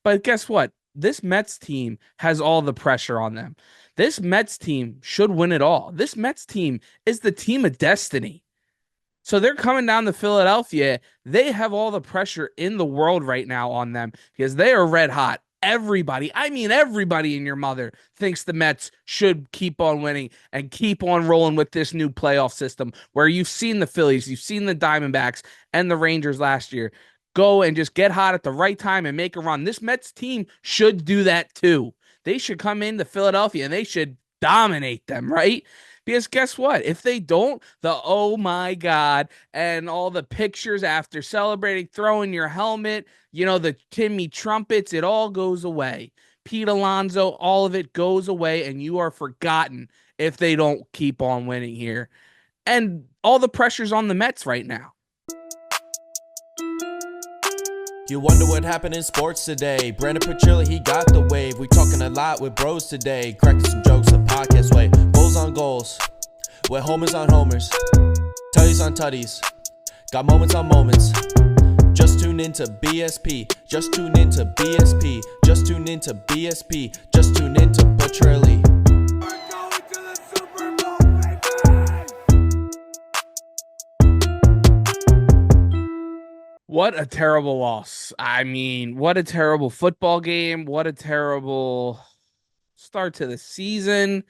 But guess what? This Mets team has all the pressure on them. This Mets team should win it all. This Mets team is the team of destiny. So they're coming down to Philadelphia. They have all the pressure in the world right now on them because they are red hot. Everybody, I mean, everybody and your mother thinks the Mets should keep on winning and keep on rolling with this new playoff system where you've seen the Phillies, you've seen the Diamondbacks and the Rangers last year go and just get hot at the right time and make a run. This Mets team should do that too. They should come into Philadelphia and they should dominate them, right? Because guess what? If they don't, the oh my God and all the pictures after celebrating, throwing your helmet, the Timmy trumpets, it all goes away. Pete Alonso, all of it goes away, and you are forgotten if they don't keep on winning here. And all the pressure's on the Mets right now. You wonder what happened in sports today. Brandon Petrilli, he got the wave. We talking a lot with bros today. Cracking some jokes the podcast way. Goals on goals. With homers on homers. Tutties on tutties. Got moments on moments. Just tune into BSP. Just tune into BSP. Just tune into BSP. Just tune into Petrilli. What a terrible loss. I mean, what a terrible football game. What a terrible start to the season.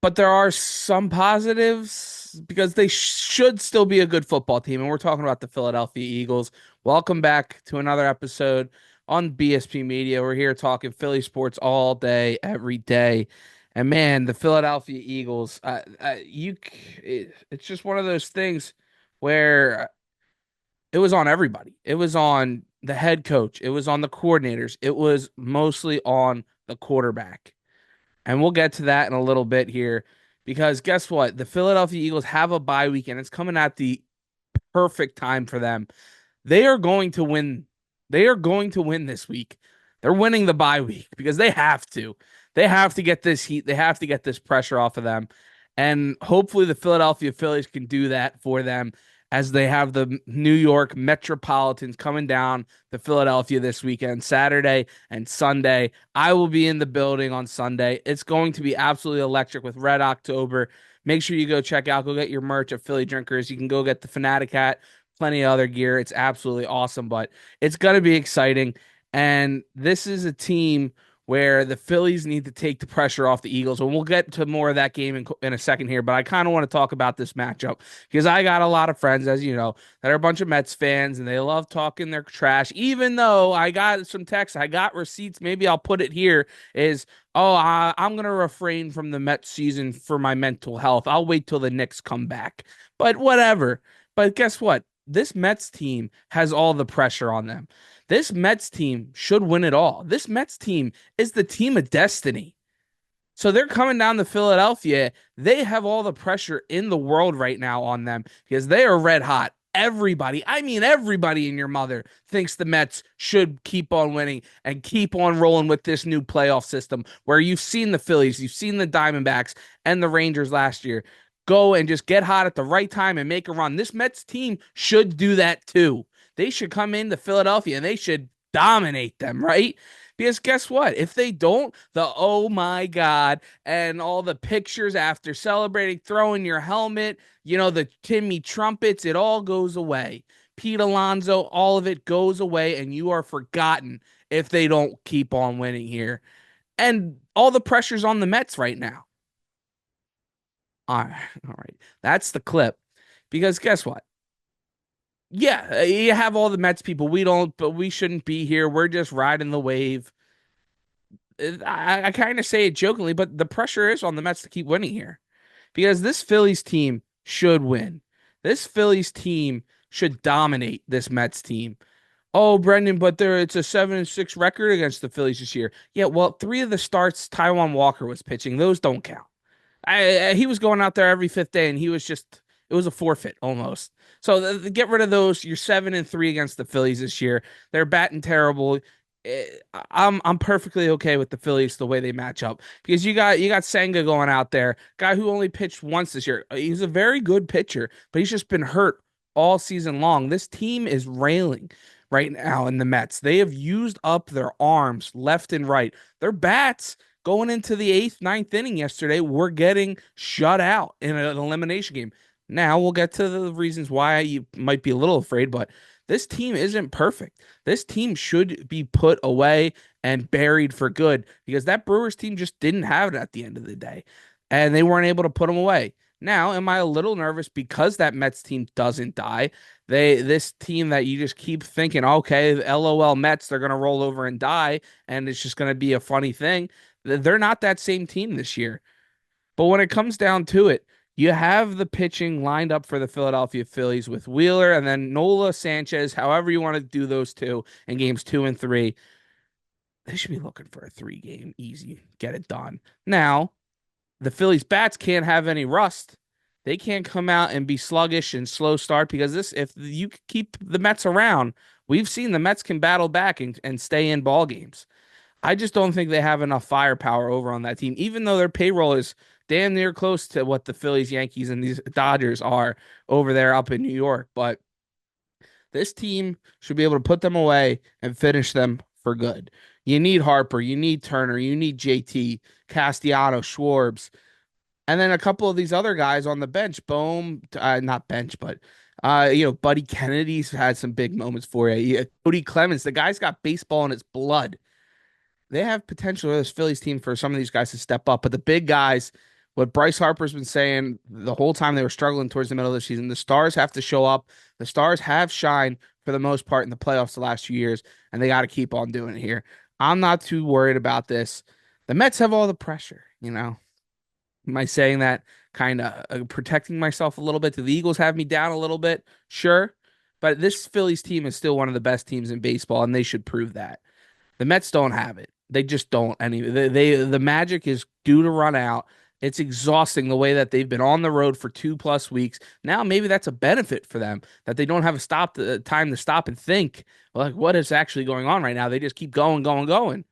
But there are some positives because they should still be a good football team. And we're talking about the Philadelphia Eagles. Welcome back to another episode on BSP Media. We're here talking Philly sports all day, every day. And man, the Philadelphia Eagles, it's just one of those things where it was on everybody. It was on the head coach. It was on the coordinators. It was mostly on the quarterback. And we'll get to that in a little bit here because guess what? The Philadelphia Eagles have a bye week and it's coming at the perfect time for them. They are going to win. They are going to win this week. They're winning the bye week because they have to. They have to get this heat. They have to get this pressure off of them. And hopefully the Philadelphia Phillies can do that for them as they have the New York Metropolitans coming down to Philadelphia this weekend, Saturday and Sunday. I will be in the building on Sunday. It's going to be absolutely electric with Red October. Make sure you go get your merch at Philly Drinkers. You can go get the Fanatic hat, plenty of other gear. It's absolutely awesome, but it's going to be exciting. And this is a team where the Phillies need to take the pressure off the Eagles. And we'll get to more of that game in a second here, but I kind of want to talk about this matchup because I got a lot of friends, as you know, that are a bunch of Mets fans, and they love talking their trash, even though I got some texts, I got receipts, maybe I'll put it here, I'm going to refrain from the Mets season for my mental health. I'll wait till the Knicks come back. But whatever. But guess what? This Mets team has all the pressure on them. This Mets team should win it all. This Mets team is the team of destiny. So they're coming down to Philadelphia. They have all the pressure in the world right now on them because they are red hot. Everybody, I mean, everybody and your mother thinks the Mets should keep on winning and keep on rolling with this new playoff system where you've seen the Phillies, you've seen the Diamondbacks and the Rangers last year go and just get hot at the right time and make a run. This Mets team should do that too. They should come into Philadelphia and they should dominate them, right? Because guess what? If they don't, the oh my God and all the pictures after celebrating, throwing your helmet, the Timmy trumpets, it all goes away. Pete Alonso, all of it goes away, and you are forgotten if they don't keep on winning here. And all the pressure's on the Mets right now. All right. That's the clip. Because guess what? Yeah, you have all the Mets people. We don't, but we shouldn't be here. We're just riding the wave. I kind of say it jokingly, but the pressure is on the Mets to keep winning here because this Phillies team should win. This Phillies team should dominate this Mets team. Oh, Brendan, but it's a 7-6 record against the Phillies this year. Yeah, well, 3 of the starts, Taijuan Walker was pitching. Those don't count. He was going out there every 5th day, and it was a forfeit almost. So get rid of those. You're 7-3 against the Phillies this year. They're batting terrible. I'm perfectly okay with the Phillies the way they match up because you got Senga going out there, guy who only pitched once this year. He's a very good pitcher, but he's just been hurt all season long. This team is railing. right now in the Mets. They have used up their arms left and right. Their bats going into the eighth, ninth inning yesterday were getting shut out in an elimination game. Now we'll get to the reasons why you might be a little afraid, but this team isn't perfect. This team should be put away and buried for good because that Brewers team just didn't have it at the end of the day, and they weren't able to put them away. Now, am I a little nervous because that Mets team doesn't die? This team that you just keep thinking, okay, LOL Mets, they're gonna roll over and die, and it's just gonna be a funny thing. They're not that same team this year. But when it comes down to it, you have the pitching lined up for the Philadelphia Phillies with Wheeler and then Nola Sanchez, however you want to do those two in games 2 and 3. They should be looking for a 3 game easy, get it done. Now, the Phillies bats can't have any rust. They can't come out and be sluggish and slow start because if you keep the Mets around, we've seen the Mets can battle back and stay in ball games. I just don't think they have enough firepower over on that team, even though their payroll is damn near close to what the Phillies, Yankees, and these Dodgers are over there up in New York. But this team should be able to put them away and finish them for good. You need Harper, you need Turner, you need JT, Castellanos, Schwarbs, and then a couple of these other guys on the bench. Bohm, not bench, but Buddy Kennedy's had some big moments for you. Cody Clemens, the guy's got baseball in his blood. They have potential for this Phillies team for some of these guys to step up. But the big guys, what Bryce Harper's been saying the whole time they were struggling towards the middle of the season, the stars have to show up. The stars have shined for the most part in the playoffs the last few years, and they got to keep on doing it here. I'm not too worried about this. The Mets have all the pressure, you know. Am I saying that kind of protecting myself a little bit? Do the Eagles have me down a little bit? Sure. But this Phillies team is still one of the best teams in baseball, and they should prove that. The Mets don't have it. They just don't. The magic is due to run out. It's exhausting the way that they've been on the road for 2+ weeks. Now maybe that's a benefit for them that they don't have time to stop and think like what is actually going on right now. They just keep going, going, going.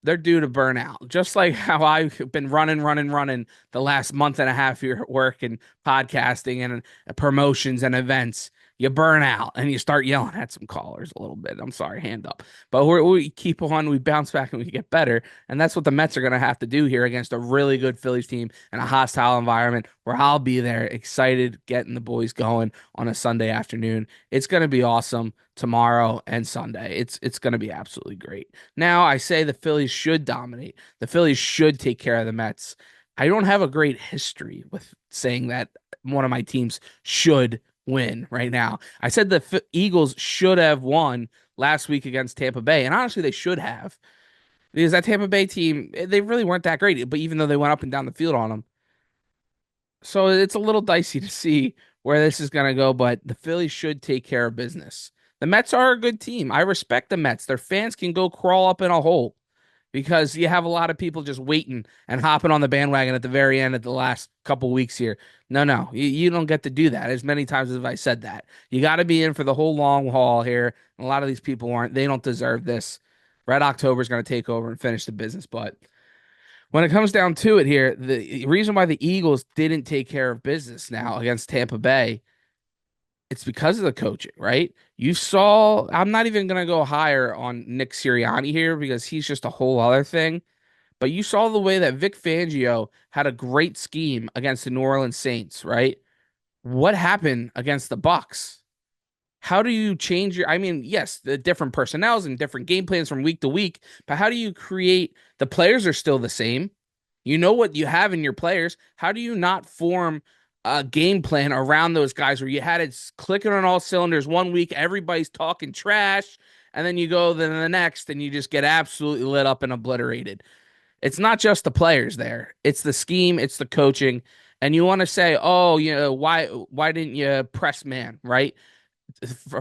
They're due to burn out, just like how I've been running the last month and a half here at work and podcasting and promotions and events. You burn out and you start yelling at some callers a little bit. I'm sorry, hand up. But we keep on, we bounce back and we get better. And that's what the Mets are going to have to do here against a really good Phillies team in a hostile environment where I'll be there excited, getting the boys going on a Sunday afternoon. It's going to be awesome tomorrow and Sunday. It's going to be absolutely great. Now, I say the Phillies should dominate. The Phillies should take care of the Mets. I don't have a great history with saying that one of my teams should win right now. I said the Eagles should have won last week against Tampa Bay, and honestly, they should have because that Tampa Bay team, they really weren't that great, but even though they went up and down the field on them. So it's a little dicey to see where this is going to go, but the Phillies should take care of business. The Mets are a good team. I respect the Mets. Their fans can go crawl up in a hole because you have a lot of people just waiting and hopping on the bandwagon at the very end of the last couple weeks here. No, you don't get to do that as many times as I said that. You got to be in for the whole long haul here. And a lot of these people aren't. They don't deserve this. Red October is going to take over and finish the business. But when it comes down to it here, the reason why the Eagles didn't take care of business now against Tampa Bay, it's because of the coaching, right? You saw, I'm not even going to go higher on Nick Sirianni here because he's just a whole other thing. But you saw the way that Vic Fangio had a great scheme against the New Orleans Saints, right? What happened against the Bucks? How do you change your, I mean, yes, the different personnels and different game plans from week to week, but how do you create, the players are still the same. You know what you have in your players. How do you not form a game plan around those guys where you had it clicking on all cylinders one week, everybody's talking trash, and then you go then the next and you just get absolutely lit up and obliterated. It's not just the players there. It's the scheme, it's the coaching. And you want to say, oh, why didn't you press man, right?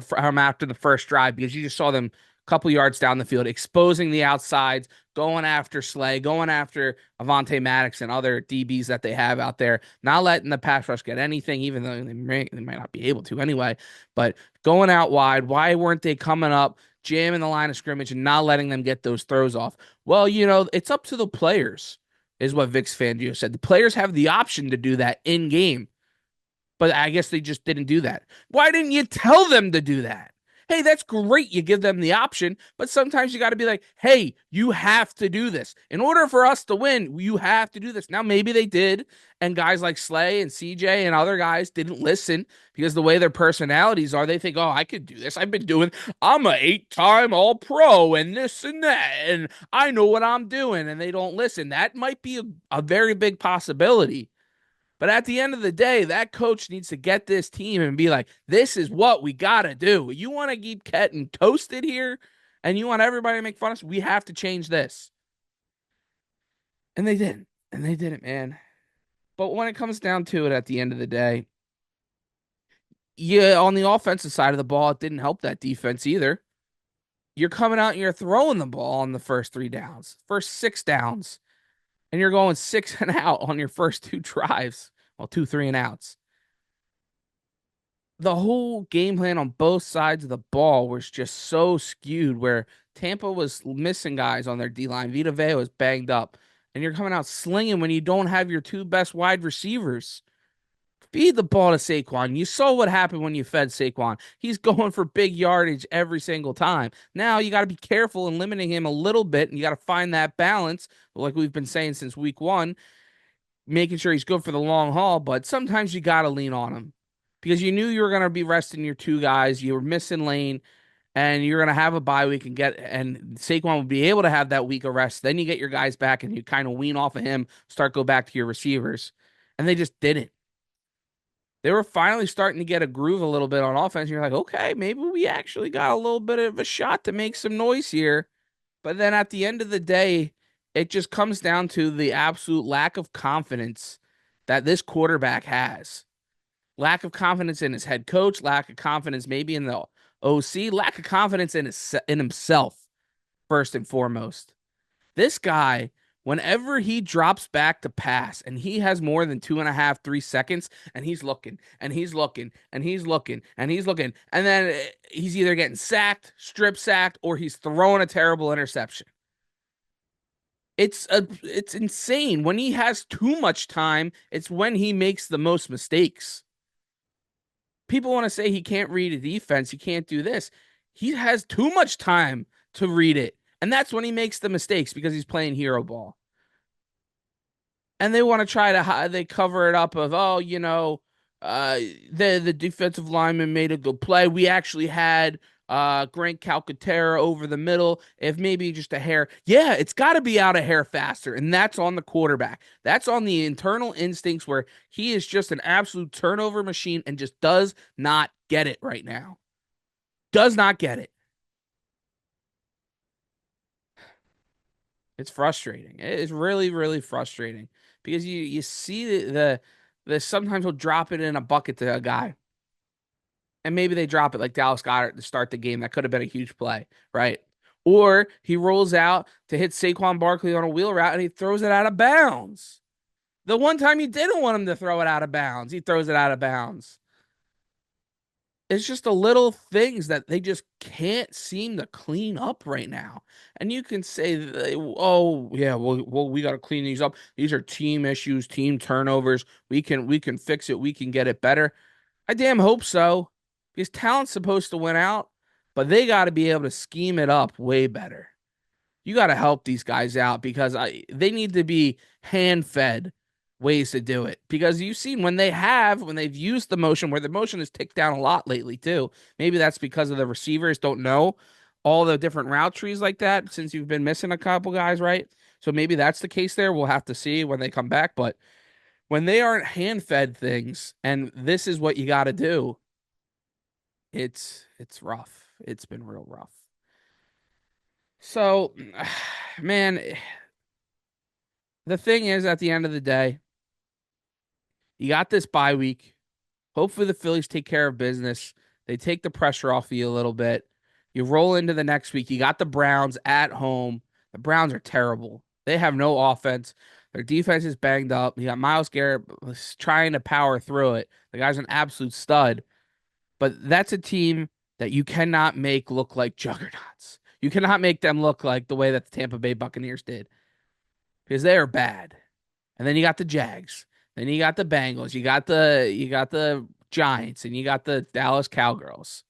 From after the first drive because you just saw them a couple yards down the field, exposing the outsides, going after Slay, going after Avonte Maddox and other DBs that they have out there, not letting the pass rush get anything, even though they might not be able to anyway. But going out wide, why weren't they coming up, jamming the line of scrimmage and not letting them get those throws off? Well, it's up to the players, is what Vic Fangio said. The players have the option to do that in game. But I guess they just didn't do that. Why didn't you tell them to do that? Hey, that's great. You give them the option, but sometimes you got to be like, hey, you have to do this. In order for us to win, you have to do this. Now, maybe they did, and guys like Slay and CJ and other guys didn't listen because the way their personalities are, they think, oh, I could do this. I'm a 8-time all pro and this and that, and I know what I'm doing, and they don't listen. That might be a very big possibility. But at the end of the day, that coach needs to get this team and be like, this is what we got to do. You want to keep getting toasted here and you want everybody to make fun of us? We have to change this. And they didn't. And they didn't, man. But when it comes down to it at the end of the day, yeah, on the offensive side of the ball, it didn't help that defense either. You're coming out and you're throwing the ball on the first 3 downs, first 6 downs, and you're going 6 and out on your first 2 drives. Well, 2 3 and outs. The whole game plan on both sides of the ball was just so skewed where Tampa was missing guys on their D line. Vita Vea was banged up. And you're coming out slinging when you don't have your 2 best wide receivers. Feed the ball to Saquon. You saw what happened when you fed Saquon. He's going for big yardage every single time. Now you got to be careful in limiting him a little bit, and you got to find that balance, like we've been saying since week 1, making sure he's good for the long haul. But sometimes you got to lean on him because you knew you were going to be resting your 2 guys. You were missing Lane, and you're going to have a bye week and Saquon would be able to have that week of rest. Then you get your guys back, and you kind of wean off of him, go back to your receivers, and they just didn't. They were finally starting to get a groove a little bit on offense. And you're like, okay, maybe we actually got a little bit of a shot to make some noise here. But then at the end of the day, it just comes down to the absolute lack of confidence that this quarterback has. Lack of confidence in his head coach, lack of confidence maybe in the OC, lack of confidence in himself, first and foremost. This guy, whenever he drops back to pass and he has more than 2.5, 3 seconds, and he's looking and he's looking and he's looking and he's looking, and then he's either getting sacked, strip sacked, or he's throwing a terrible interception. It's insane. When he has too much time, it's when he makes the most mistakes. People want to say he can't read a defense, he can't do this. He has too much time to read it. And that's when he makes the mistakes because he's playing hero ball. And they want to try to they cover it up of, oh, the defensive lineman made a good play. We actually had Grant Calcaterra over the middle. If maybe just a hair, yeah, it's got to be out a hair faster, and that's on the quarterback. That's on the internal instincts where he is just an absolute turnover machine and just does not get it right now. Does not get it. It's frustrating. It's really, really frustrating because you see the sometimes he'll drop it in a bucket to a guy, and maybe they drop it like Dallas Goedert to start the game. That could have been a huge play, right? Or he rolls out to hit Saquon Barkley on a wheel route and he throws it out of bounds. The one time you didn't want him to throw it out of bounds, he throws it out of bounds. It's just the little things that they just can't seem to clean up right now. And you can say, "Oh, yeah, well, we got to clean these up. These are team issues, team turnovers. We can fix it. We can get it better." I damn hope so, because talent's supposed to win out, but they got to be able to scheme it up way better. You got to help these guys out because they need to be hand fed ways to do it. Because you've seen when they've used the motion, where the motion has ticked down a lot lately too. Maybe that's because of the receivers don't know all the different route trees like that since you've been missing a couple guys, right? So maybe that's the case there. We'll have to see when they come back. But when they aren't hand fed things and this is what you got to do, it's rough. It's been real rough. So, man, the thing is, at the end of the day, you got this bye week. Hopefully, the Phillies take care of business. They take the pressure off of you a little bit. You roll into the next week. You got the Browns at home. The Browns are terrible. They have no offense. Their defense is banged up. You got Myles Garrett trying to power through it. The guy's an absolute stud. But that's a team that you cannot make look like juggernauts. You cannot make them look like the way that the Tampa Bay Buccaneers did because they are bad. And then you got the Jags. Then you got the Bengals. You got the Giants, and you got the Dallas Cowgirls.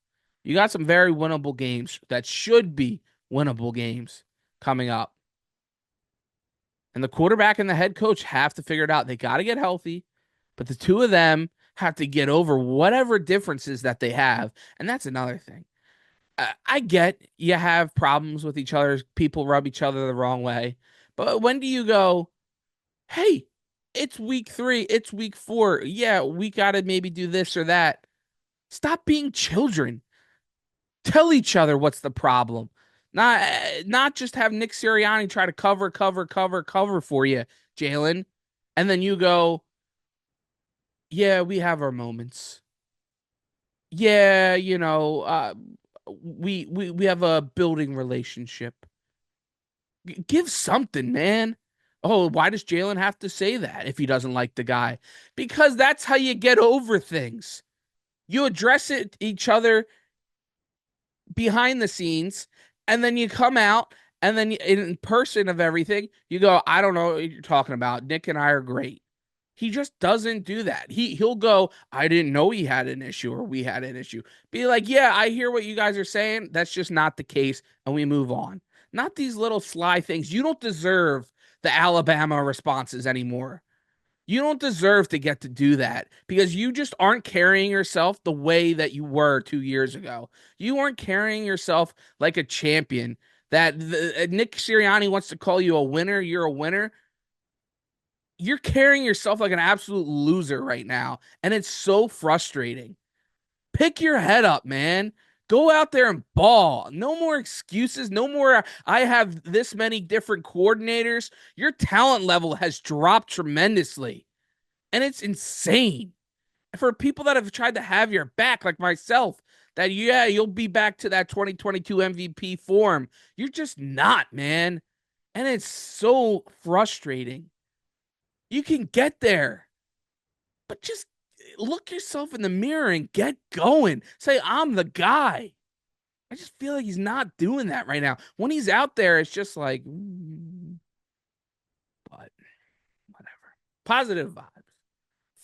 You got some very winnable games that should be winnable games coming up. And the quarterback and the head coach have to figure it out. They got to get healthy, but the two of them have to get over whatever differences that they have. And that's another thing. I get you have problems with each other. People rub each other the wrong way. But when do you go, hey, it's week 3, it's week 4. Yeah, we got to maybe do this or that. Stop being children. Tell each other what's the problem. Not just have Nick Sirianni try to cover for you, Jalen, and then you go, yeah, we have our moments. Yeah, we have a building relationship. Give something, man. Oh, why does Jalen have to say that if he doesn't like the guy? Because that's how you get over things. You address it each other behind the scenes, and then you come out, and then in person of everything, you go, I don't know what you're talking about. Nick and I are great. He just doesn't do that. He'll go, I didn't know he had an issue or we had an issue. Be like, yeah, I hear what you guys are saying. That's just not the case, and we move on. Not these little sly things. You don't deserve the Alabama responses anymore. You don't deserve to get to do that because you just aren't carrying yourself the way that you were 2 years ago. You aren't carrying yourself like a champion. Nick Sirianni wants to call you a winner. You're a winner. You're carrying yourself like an absolute loser right now. And it's so frustrating. Pick your head up, man. Go out there and ball. No more excuses. No more, I have this many different coordinators. Your talent level has dropped tremendously. And it's insane. For people that have tried to have your back, like myself, that, yeah, you'll be back to that 2022 MVP form. You're just not, man. And it's so frustrating. You can get there, but just look yourself in the mirror and get going. Say, I'm the guy. I just feel like he's not doing that right now. When he's out there, it's just like, but whatever. Positive vibes.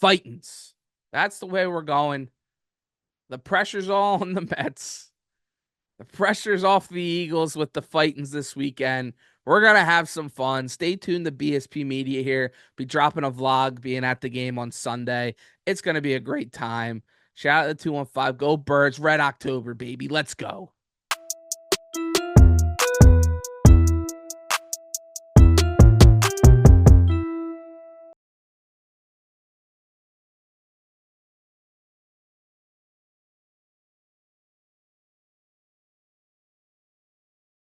Fightins. That's the way we're going. The pressure's all on the Mets. The pressure's off the Eagles with the Fightins this weekend. We're going to have some fun. Stay tuned to BSP Media here. Be dropping a vlog, being at the game on Sunday. It's going to be a great time. Shout out to 215. Go Birds. Red October, baby. Let's go.